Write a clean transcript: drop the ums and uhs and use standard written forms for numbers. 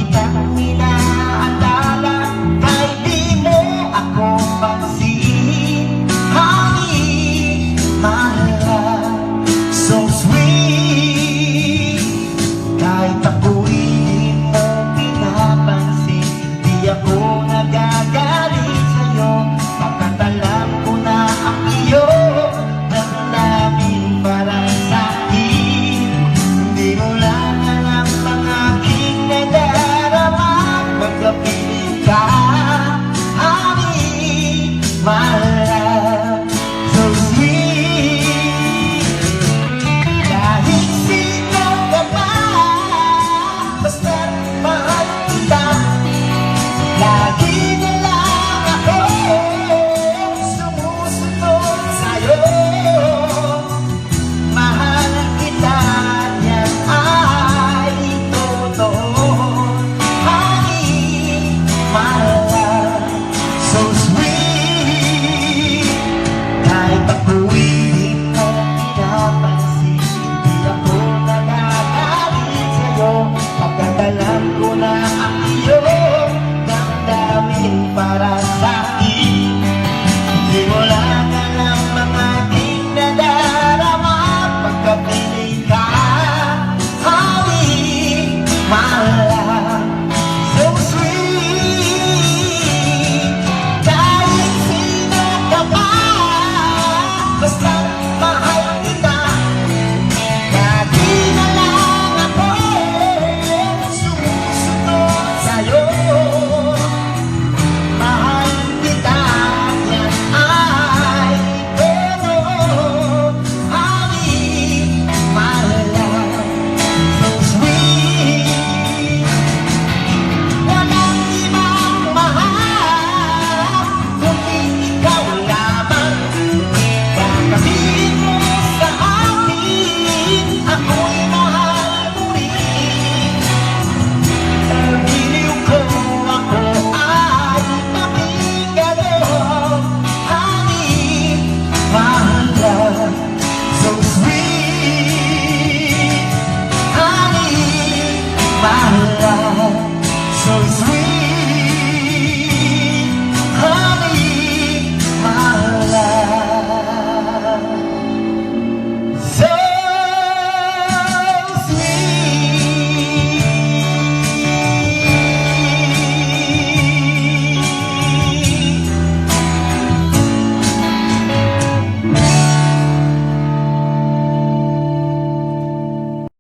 kitang inaalala, kahit di mo ako pansin. Honey, my love, so sweet. Kahit ako'y di mo pinapansin, di ako nagagalit sa'yo, pagkat alam ko na ang iyong damdamin para sa'kin. Hindi mo lang alam ang aking nadarama, magkapiling ka, honey, my love, so sweet. Kahit sino ka pa, basta't mahal kita, lagi na lang ako sumusunod sa'yo. Mahal kita, yan ay totoo, honey, my love, so sweet. Kahit ako'y di mo pinapansin, di ako nagagalit sa'yo, pagkat alam ko na ang iyong damdamin para sa'kin. Hindi mo lang alam ang aking nadarama, pagkapiling ka, honey, my love, so sweet. Kahit sino ka pa, basta mahal kita, lagi na lang ako sumusunod sa'yo. Mahal kita, yan ay totoo, honey, my love, so sweet. Walang ibang mahal, kundi ikaw lamang. Kakasin mo sa akin, ako'y mahal mo rin. Pag-iliw ko ako ay mabigado, honey, my love, so sweet. Honey, my love, so sweet.